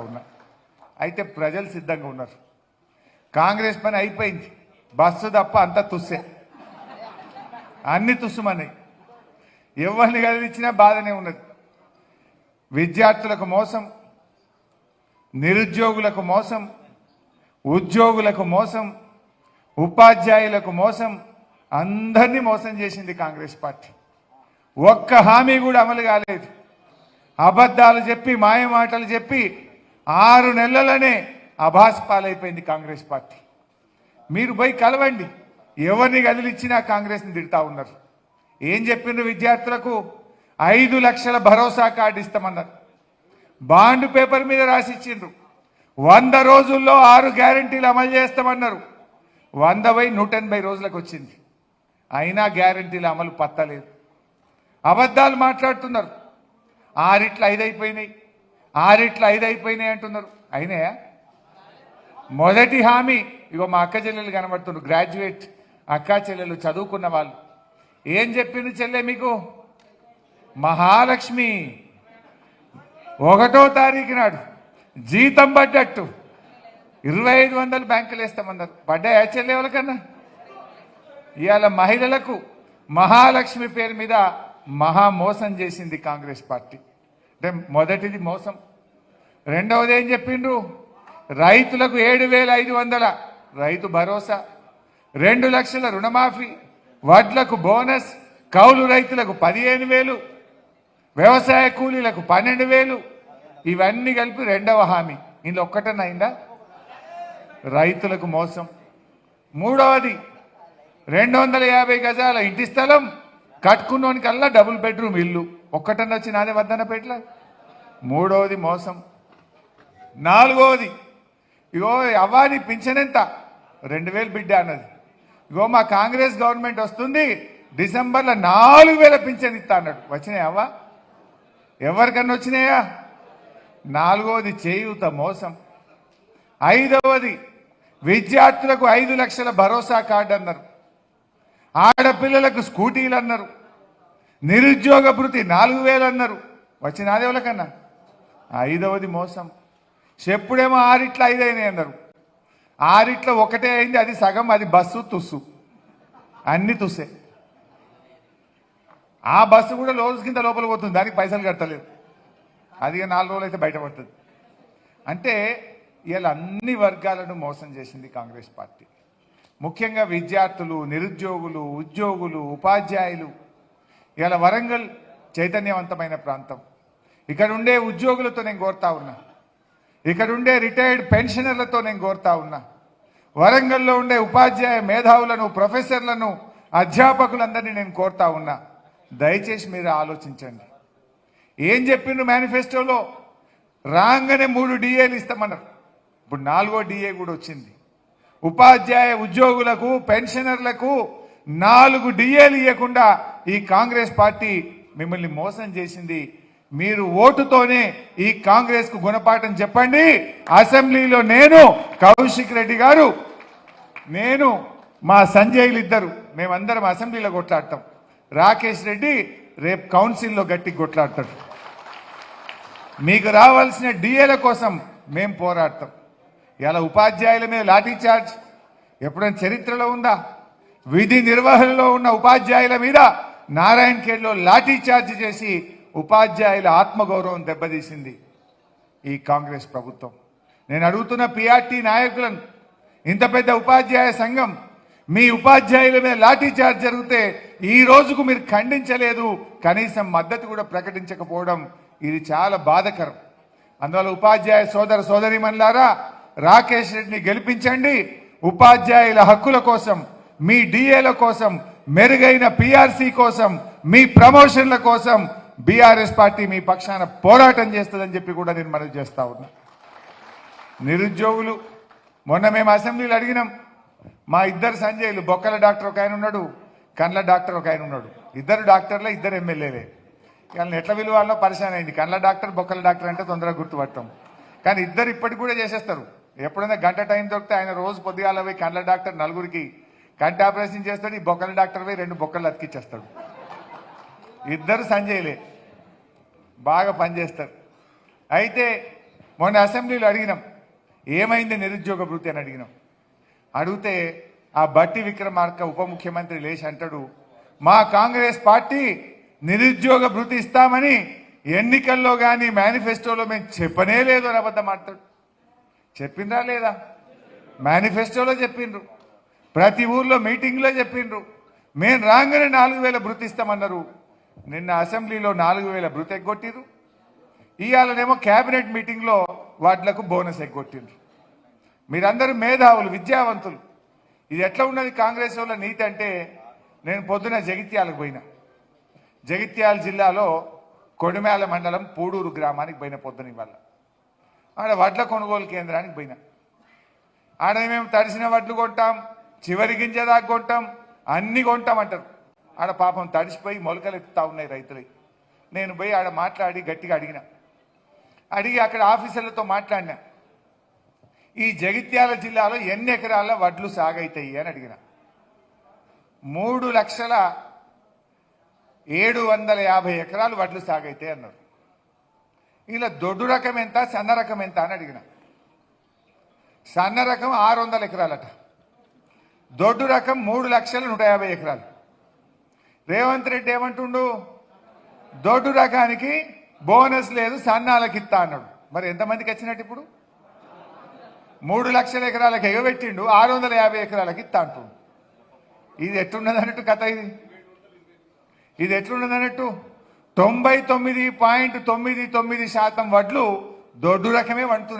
ఉన్నా అయితే ప్రజలు సిద్ధంగా ఉన్నారు. కాంగ్రెస్ పని అయిపోయింది, బస్సు తప్ప అంతా తుస్సే, అన్ని తుస్సుమన్నాయి. ఎవరిని కదిలించినా బాధనే ఉన్నది. విద్యార్థులకు మోసం, నిరుద్యోగులకు మోసం, ఉద్యోగులకు మోసం, ఉపాధ్యాయులకు మోసం, అందరినీ మోసం చేసింది కాంగ్రెస్ పార్టీ. ఒక్క హామీ కూడా అమలు కాలేదు. అబద్ధాలు చెప్పి మాయమాటలు చెప్పి 6 నెలలనే అభాస్పాలైపోయింది కాంగ్రెస్ పార్టీ. మీరు పోయి కలవండి, ఎవరిని కదిలిచ్చినా కాంగ్రెస్ని తిడతా ఉన్నారు. ఏం చెప్పిండ్రు విద్యార్థులకు? 5 లక్షల భరోసా కార్డు ఇస్తామన్నారు. బాండ్ పేపర్ మీద రాసిచ్చిండ్రు. 100 రోజుల్లో 6 గ్యారంటీలు అమలు చేస్తామన్నారు. 100 పోయి 180 రోజులకు వచ్చింది. అయినా గ్యారంటీలు అమలు పత్తలేదు. అబద్ధాలు మాట్లాడుతున్నారు. 6 5 అయిపోయినాయి, 6 5 అయిపోయినాయి అంటున్నారు. అయినాయా? మొదటి హామీ ఇగో మా అక్క చెల్లెలు కనబడుతున్నారు, గ్రాడ్యుయేట్ అక్క చెల్లెలు చదువుకున్న వాళ్ళు. ఏం చెప్పింది చెల్లె మీకు? మహాలక్ష్మి 1వ తారీఖు నాడు జీతం పడ్డట్టు 2500 బ్యాంకులు వేస్తామన్నారు. పడ్డాయా చెల్లె ఎవరికన్నా? ఇవాళ మహిళలకు మహాలక్ష్మి పేరు మీద మహా మోసం చేసింది కాంగ్రెస్ పార్టీ. అంటే మొదటిది మోసం. రెండవది ఏం చెప్పిండ్రు? రైతులకు 7500 రైతు భరోసా, 2 లక్షల రుణమాఫీ, వడ్లకు బోనస్, కౌలు రైతులకు 15000, వ్యవసాయ కూలీలకు 12000. ఇవన్నీ కలిపి 2వ హామీ. ఇందులో ఒక్కటన్నా అయిందా? రైతులకు మోసం. మూడవది 250 గజాల ఇంటి స్థలం కట్టుకున్నోనికల్లా డబుల్ బెడ్రూమ్ ఇల్లు. ఒక్కటన్నా వచ్చి నాదే వద్దన్నపేట్ల. మూడవది మోసం. నాలుగవది ఇగో అవ్వాని పింఛన్ ఎంత? 2000 బిడ్డ అన్నది. ఇగో మా కాంగ్రెస్ గవర్నమెంట్ వస్తుంది, డిసెంబర్లో 4000 పింఛన్ ఇస్తా అన్నాడు. వచ్చినాయా అవ్వ? ఎవరికన్నా వచ్చినాయా? నాలుగవది చేయూత మోసం. ఐదవది విద్యార్థులకు 5 లక్షల భరోసా కార్డు అన్నారు. ఆడపిల్లలకు స్కూటీలు అన్నారు. నిరుద్యోగ భృతి 4000 అన్నారు. వచ్చినాది ఎవరికన్నా? ఐదవది మోసం. చెప్పుడేమో 6 5 అయినాయి అన్నారు. 6 ఒకటే అయింది, అది సగం, అది బస్సు తుస్సు, అన్ని తుస్సే. ఆ బస్సు కూడా రోజు కింద లోపల పోతుంది, దానికి పైసలు కట్టలేదు. అది 4 రోజులు అయితే బయటపడుతుంది. అంటే ఇలా అన్ని వర్గాలను మోసం చేసింది కాంగ్రెస్ పార్టీ. ముఖ్యంగా విద్యార్థులు, నిరుద్యోగులు, ఉద్యోగులు, ఉపాధ్యాయులు. ఇలా వరంగల్ చైతన్యవంతమైన ప్రాంతం. ఇక్కడ ఉండే ఉద్యోగులతో నేను కోరుతా ఉన్నా, ఇక్కడ ఉండే రిటైర్డ్ పెన్షనర్లతో నేను కోరుతా ఉన్నా, వరంగల్లో ఉండే ఉపాధ్యాయ మేధావులను, ప్రొఫెసర్లను, అధ్యాపకులందరినీ నేను కోరుతా ఉన్నా, దయచేసి మీరు ఆలోచించండి. ఏం చెప్పిండ్రు మేనిఫెస్టోలో? రాగానే 3 డిఏలు ఇస్తామన్నారు. ఇప్పుడు 4వ డిఏ కూడా వచ్చింది. ఉపాధ్యాయ ఉద్యోగులకు, పెన్షనర్లకు 4 డిఏలు ఇవ్వకుండా ఈ కాంగ్రెస్ పార్టీ మిమ్మల్ని మోసం చేసింది. మీరు ఓటుతోనే ఈ కాంగ్రెస్ కు గుణపాఠం చెప్పండి. అసెంబ్లీలో నేను, కౌశిక్ రెడ్డి గారు, నేను, మా సంజయ్లు ఇద్దరు, మేమందరం అసెంబ్లీలో కొట్లాడతాం. రాకేష్ రెడ్డి రేపు కౌన్సిల్లో గట్టి కొట్లాడతాడు. మీకు రావాల్సిన డిఏల కోసం మేము పోరాడతాం. ఇలా ఉపాధ్యాయుల మీద లాఠీ చార్జ్ ఎప్పుడైనా చరిత్రలో ఉందా? విధి నిర్వహణలో ఉన్న ఉపాధ్యాయుల మీద నారాయణ ఖేడ్లో లాఠీ చార్జ్ చేసి ఉపాధ్యాయుల ఆత్మగౌరవం దెబ్బతీసింది ఈ కాంగ్రెస్ ప్రభుత్వం. నేను అడుగుతున్న పిఆర్టీ నాయకులను, ఇంత పెద్ద ఉపాధ్యాయ సంఘం మీ ఉపాధ్యాయుల మీద లాఠీ చార్జ్ జరిగితే ఈ రోజుకు మీరు ఖండించలేదు, కనీసం మద్దతు కూడా ప్రకటించకపోవడం ఇది చాలా బాధకరం. అందువల్ల ఉపాధ్యాయ సోదర సోదరీమణులారా, రాకేష్ రెడ్డిని గెలిపించండి. ఉపాధ్యాయుల హక్కుల కోసం, మీ డిఏల కోసం, మెరుగైన పిఆర్సీ కోసం, మీ ప్రమోషన్ల కోసం బీఆర్ఎస్ పార్టీ మీ పక్షాన పోరాటం చేస్తుందని చెప్పి కూడా నేను మనవి చేస్తా ఉన్నా. నిరుద్యోగులు, మొన్న మేము అసెంబ్లీలో అడిగినాం. మా ఇద్దరు సంజయ్లు, బొక్కల డాక్టర్ ఒక ఆయన ఉన్నాడు, కండ్ల డాక్టర్ ఒక ఆయన ఉన్నాడు. ఇద్దరు డాక్టర్లే, ఇద్దరు ఎమ్మెల్యేలే. వాళ్ళని ఎట్లా విలువాలో పరిశాన్ అయింది. కండ్ల డాక్టర్, బొక్కల డాక్టర్ అంటే తొందరగా గుర్తుపడతాం. కానీ ఇద్దరు ఇప్పటికి కూడా చేసేస్తారు. ఎప్పుడైనా గంట టైం దొరికితే ఆయన రోజు పొద్దుగాల పోయి కండ్ల డాక్టర్ 4గురికి కంటి ఆపరేషన్ చేస్తాడు. ఈ బొక్కల డాక్టర్ పోయి 2 బొక్కలు అతికిచ్చేస్తాడు. ఇద్దరు సంజయ్లే, బాగా పనిచేస్తారు. అయితే మొన్న అసెంబ్లీలో అడిగినాం, ఏమైంది నిరుద్యోగ భృతి అని అడిగినాం. అడిగితే ఆ బట్టి విక్రమార్క ఉప ముఖ్యమంత్రి లేచి అంటాడు, మా కాంగ్రెస్ పార్టీ నిరుద్యోగ భృతి ఇస్తామని ఎన్నికల్లో కానీ మేనిఫెస్టోలో మేము చెప్పనే లేదు అని అబద్ధం మాట్లాడు. చెప్పిండ్రా లేదా? మేనిఫెస్టోలో చెప్పిండ్రు, ప్రతి ఊర్లో మీటింగ్లో చెప్పిండ్రు. మేము రాగానే 4,000 భృతి ఇస్తామన్నారు. నిన్న అసెంబ్లీలో 4,000 భృతి ఎగ్గొట్టిరు. ఇవాళనేమో క్యాబినెట్ మీటింగ్లో వాటిలకు బోనస్ ఎగ్గొట్టిండ్రు. మీరందరూ మేధావులు, విద్యావంతులు. ఇది ఎట్లా ఉన్నది కాంగ్రెస్ వాళ్ళ నీతి అంటే, నేను పొద్దున జగిత్యాలకు పోయినా. జగిత్యాల జిల్లాలో కొడిమేల మండలం పూడూరు గ్రామానికి పోయిన పొద్దున ఇవాళ. ఆడ వడ్ల కొనుగోలు కేంద్రానికి పోయినా. ఆడ మేము తడిసిన వడ్లు కొంటాం, చివరి గింజ దాకా కొంటాం, అన్ని కొంటాం అంటారు. ఆడ పాపం తడిసిపోయి మొలకలు ఎత్తుతా ఉన్నాయి రైతులు. నేను పోయి ఆడ మాట్లాడి గట్టిగా అడిగి అక్కడ ఆఫీసర్లతో మాట్లాడినా, ఈ జగిత్యాల జిల్లాలో ఎన్ని ఎకరాల వడ్లు సాగైతాయి అని అడిగిన. 3,07,50 ఎకరాలు వడ్లు సాగైతాయి అన్నారు. ఇలా దొడ్డు రకం ఎంత, సన్న రకం ఎంత అని అడిగిన. సన్న రకం 600 ఎకరాలట, దొడ్డు రకం 3,150 ఎకరాలు. రేవంత్ రెడ్డి ఏమంటుండు, దొడ్డు రకానికి బోనస్ లేదు, సన్నాలకి ఇస్తా అన్నాడు. మరి ఎంతమందికి వచ్చినట్టు ఇప్పుడు? 3,00,000 ఎకరాలకు ఎగబెట్టిండు, 650 ఎకరాలకి ఇస్తా అంటుండు. ఇది ఎట్లున్నది అన్నట్టు కథ. ఇది ఎట్లున్నది అన్నట్టు? 99.99% వడ్లు దొడ్డు రకమే వండుతున్నాయి.